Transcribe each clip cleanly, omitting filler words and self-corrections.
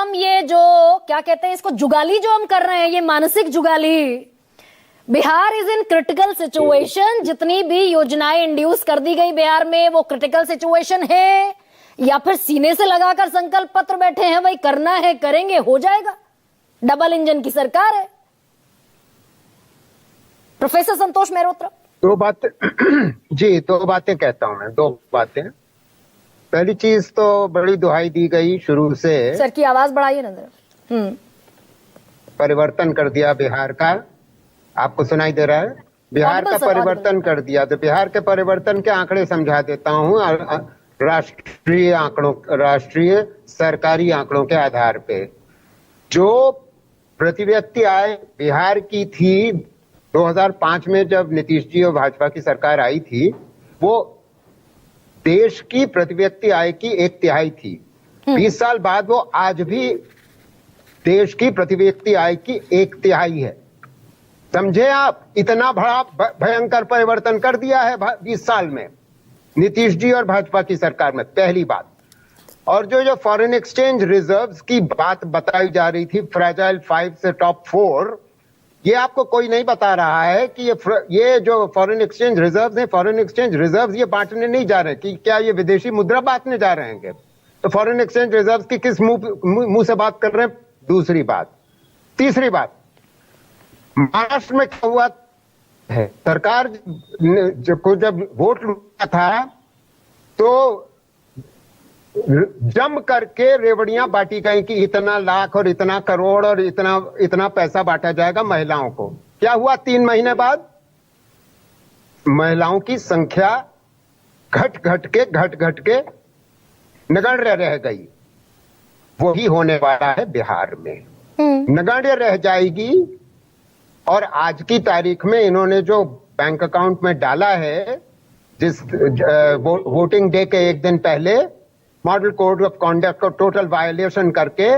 हम ये जो क्या कहते हैं इसको, जुगाली जो हम कर रहे हैं, ये मानसिक जुगाली, Bihar is in critical situation. जितनी भी योजनाएं इंड्यूस कर दी गई बिहार में, वो क्रिटिकल सिचुएशन है, या फिर सीने से लगाकर संकल्प पत्र बैठे हैं भाई करना है, करेंगे, हो जाएगा, डबल इंजन की सरकार है। प्रोफेसर संतोष मेहरोत्रा। दो बातें जी, दो बातें कहता हूं मैं, दो बातें। पहली चीज तो बड़ी दुहाई दी गई शुरू से, सर की आवाज बढ़ाइए ना जरा। परिवर्तन कर दिया बिहार का, आपको सुनाई दे रहा है? बिहार का परिवर्तन कर दिया। तो बिहार के परिवर्तन के आंकड़े समझा देता हूं, राष्ट्रीय आंकड़ों, राष्ट्रीय सरकारी आंकड़ों के आधार पे। जो प्रति व्यक्ति आय बिहार की थी 2005 में, जब नीतीश जी और भाजपा की सरकार आई थी, वो देश की प्रति व्यक्ति आय की 1/3 थी। 20 साल बाद वो आज भी देश की प्रति व्यक्ति आय की 1/3 है। समझे आप? इतना बड़ा भयंकर परिवर्तन कर दिया है 20 साल में नीतीश जी और भाजपा की सरकार में, पहली बात। और जो फॉरेन एक्सचेंज रिजर्व्स की बात बताई जा रही थी, फ्रेजाइल 5 से टॉप 4, ये आपको कोई नहीं बता रहा है कि ये जो फॉरेन एक्सचेंज रिजर्व्स हैं, फॉरेन एक्सचेंज रिजर्व्स ये बांटने नहीं जा रहे कि क्या ये विदेशी मुद्रा बांटने जा रहे हैं। तो फॉरेन एक्सचेंज रिजर्व्स की किस मुंह से बात कर रहे हैं? दूसरी बात। तीसरी बात, महाराष्ट्र में क्या हुआ है, सरकार जब वोट लूटा था तो जम करके रेवड़ियां बांटी गई कि इतना लाख और इतना करोड़ और इतना पैसा बांटा जाएगा महिलाओं को। क्या हुआ 3 महीने बाद? महिलाओं की संख्या घट घट के नगण्य रह गई। वही होने वाला है बिहार में, नगण्य रह जाएगी। और आज की तारीख में इन्होंने जो बैंक अकाउंट में डाला है, जिस वोटिंग डे के एक दिन पहले मॉडल कोड ऑफ कॉन्डक्ट को टोटल वायलेशन करके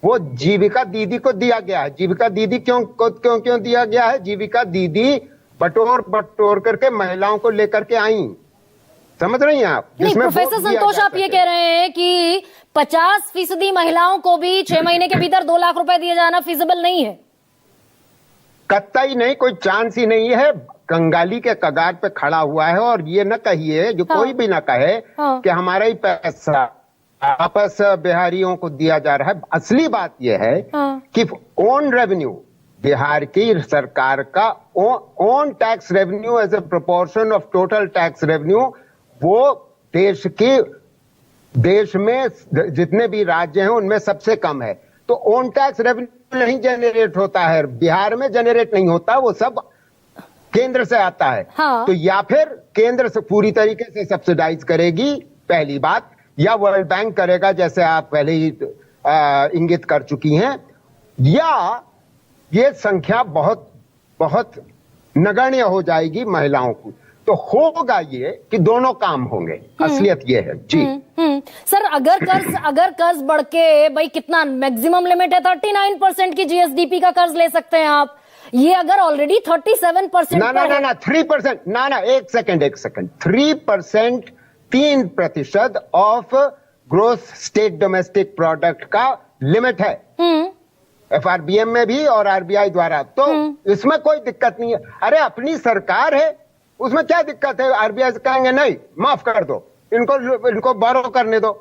वो जीविका दीदी को दिया गया है। जीविका दीदी क्यों दिया गया है? जीविका दीदी बटोर करके महिलाओं को लेकर के आई। समझ रही हैं आप? नहीं प्रोफेसर संतोष, आप ये कह रहे हैं कि 50% महिलाओं को भी 6 महीने के भीतर 2 लाख रुपए दिए जाना फिजिबल नहीं है? कतई नहीं, कोई चांस ही नहीं है। कंगाली के कगार पे खड़ा हुआ है। और ये न कहिए, जो कोई भी न कहे कि हमारा ही पैसा वापस बिहारियों को दिया जा रहा है। असली बात यह है कि ओन रेवेन्यू, बिहार की सरकार का own tax revenue as a proportion of total tax revenue, वो देश में जितने भी राज्य हैं उनमें सबसे कम है। तो ओन टैक्स रेवेन्यू नहीं जनरेट होता है, बिहार में जनरेट नहीं होता, वो सब केंद्र से आता है। तो या फिर केंद्र से पूरी तरीके से सब्सिडाइज करेगी, पहली बात, या वर्ल्ड बैंक करेगा, जैसे आप पहले ही इंगित कर चुकी हैं, या ये संख्या बहुत बहुत नगण्य हो जाएगी महिलाओं की। तो होगा ये कि दोनों काम होंगे, असलियत ये है जी। सर अगर कर्ज बढ़ के, भाई कितना मैक्सिमम लिमिट है? 39% की जीएसडीपी का कर्ज ले सकते हैं आप। ये अगर ऑलरेडी 37% ना 3%, ना एक second 3%, 3% of gross state domestic product का लिमिट है एफआरबीएम में भी और आरबीआई द्वारा। तो इसमें कोई दिक्कत नहीं है। अरे अपनी सरकार है, उसमें क्या दिक्कत है? आरबीआई से कहेंगे नहीं, माफ कर दो, इनको बोरो करने दो,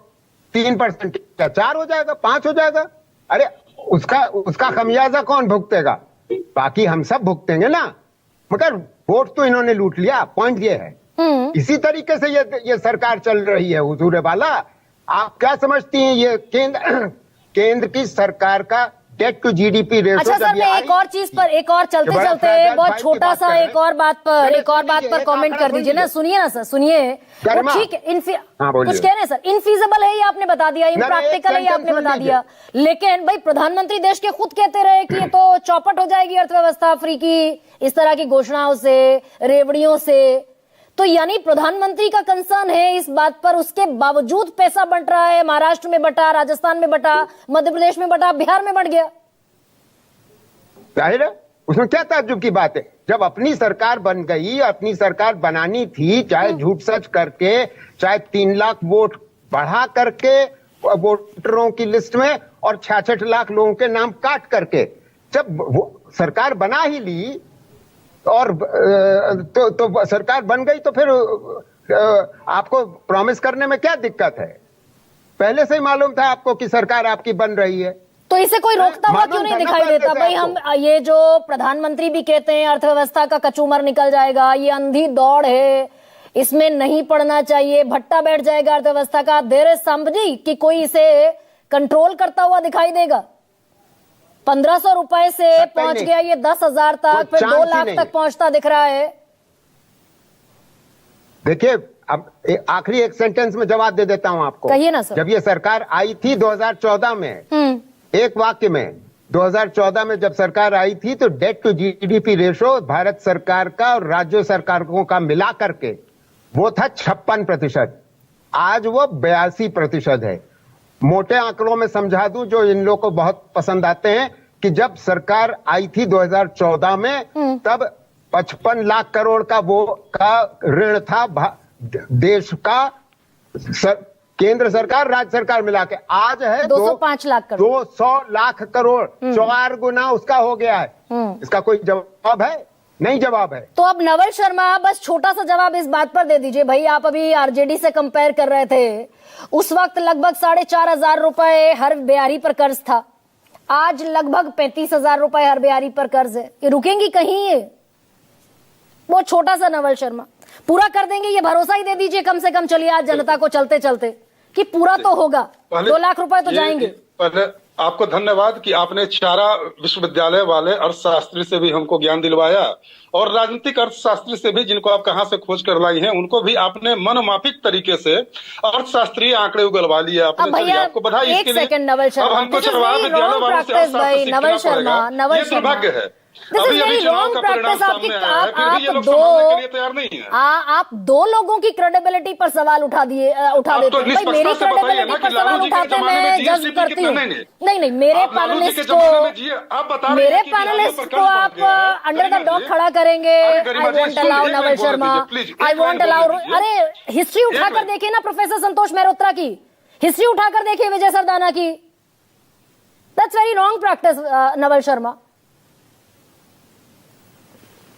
3% क्या 4 हो जाएगा, 5 हो जाएगा। अरे उसका खमियाजा कौन भुगतेगा? बाकी हम सब भुगतेंगे ना, मगर वोट तो इन्होंने लूट लिया, पॉइंट ये है। इसी तरीके से ये सरकार चल रही है हुजूर वाला। आप क्या समझती हैं ये केंद्र की सरकार का डेट टू जीडीपी रेशो? अच्छा सर, मैं एक और चीज पर, एक और चलते बहुत छोटा सा एक और बात पर कमेंट कर दीजिए ना। सुनिए ना सर, सुनिए। ठीक है, कुछ कह रहे हैं सर, इनफीजिबल है ये आपने बता दिया, इम्प्रैक्टिकल है ये आपने बता दिया, लेकिन भाई प्रधानमंत्री देश के खुद कहते रहे कि ये तो चौपट हो जाएगी अर्थव्यवस्था अफ्रीकी इस तरह की घोषणाओं से, रेवड़ियों से। तो यानी प्रधानमंत्री का कंसर्न है इस बात पर, उसके बावजूद पैसा बंट रहा है। महाराष्ट्र में बटा, राजस्थान में बटा, मध्य प्रदेश में बटा, बिहार में बढ़ गया। जाहिर है, उसमें क्या ताज्जुब की बात है? जब अपनी सरकार बन गई, अपनी सरकार बनानी थी, चाहे झूठ सच करके, चाहे 3 लाख वोट बढ़ा करके, वोटरों की लिस्ट में और 66 लाख लोगों के नाम काट करके जब वो सरकार बना ही ली और तो सरकार बन गई तो फिर आपको प्रॉमिस करने में क्या दिक्कत है? पहले से ही मालूम था आपको कि सरकार आपकी बन रही है, तो इसे कोई रोकता हुआ क्यों नहीं दिखाई देता? भाई हम ये जो प्रधानमंत्री भी कहते हैं अर्थव्यवस्था का कचूमर निकल जाएगा, ये अंधी दौड़ है, इसमें नहीं पड़ना चाहिए, भट्टा बैठ जाएगा अर्थव्यवस्था का, देर इज समबडी कि कोई इसे कंट्रोल करता हुआ दिखाई देगा। 1500 रुपए से पहुंच गया ये 10,000 तक, फिर 2 लाख तक पहुंचता दिख रहा है। देखिए अब आखिरी एक सेंटेंस में जवाब दे देता हूं आपको। कहिए ना सर। जब ये सरकार आई थी 2014 में, एक वाक्य में 2014 में जब सरकार आई थी तो debt to GDP ratio Bharat सरकार का और राज्य सरकारों का मिला करके वो था 56%। आज वो 82% है। मोटे आंकड़ों में समझा दूं जो इन लोगों को बहुत पसंद आते हैं कि जब सरकार आई थी 2014 में तब 55 लाख करोड़ का वो का ऋण था देश का, केंद्र सरकार राज्य सरकार मिला के। आज है 205 लाख करोड़, 200 लाख करोड़, 4 गुना उसका हो गया है। इसका कोई जवाब है? नहीं जवाब है। तो अब नवल शर्मा बस छोटा सा जवाब इस बात पर दे दीजिए। भाई आप अभी आरजेडी से कंपेयर कर रहे थे, उस वक्त लगभग 4,500 रुपए हर बिहारी पर कर्ज था, आज लगभग 35,000 रुपए हर बिहारी पर कर्ज है। ये रुकेंगी कहीं? ये बहुत छोटा सा नवल शर्मा पूरा कर देंगे ये भरोसा ही दे दीजिए कम से कम। चलिए आज जनता को चलते चलते कि पूरा तो होगा, 2 लाख रुपए तो जाएंगे। पहले आपको धन्यवाद कि आपने चारा विश्वविद्यालय वाले अर्थशास्त्री से भी हमको ज्ञान दिलवाया और राजनीतिक अर्थशास्त्री से भी, जिनको आप कहां से खोज कर लाई हैं, उनको भी आपने मनमाफिक तरीके से अर्थशास्त्रीय आंकड़े उगलवा लिए आपने। चलिए आपको बधाई इसके लिए। अब हमको चरवाहा विद्यालय वालों से अर्थशास्त्र सीखना पड़ेगा, ये दुर्भाग्य है। अभी चुनाव का परिणाम सामने आया है, फिर भी ये लोग समझने के लिए तैयार नहीं है। आप 2 लोगों की क्रेडिबिलिटी पर सवाल उठा देते हैं। भाई मेरी क्रेडिबिलिटी पर सवाल उठाते मैं जज करती हूँ। नहीं मेरे पैनलिस्ट को आप अंडर द डॉग खड़ा करेंगे। I won't allow Naval Sharma, I won't allow. अरे हिस्ट्री उठाकर देखिए ना प्रोफेसर संतोष मेहरोत्रा की, हिस्ट्री उठाकर देखिए विजय सरदाना की। That's very wrong practice Naval Sharma.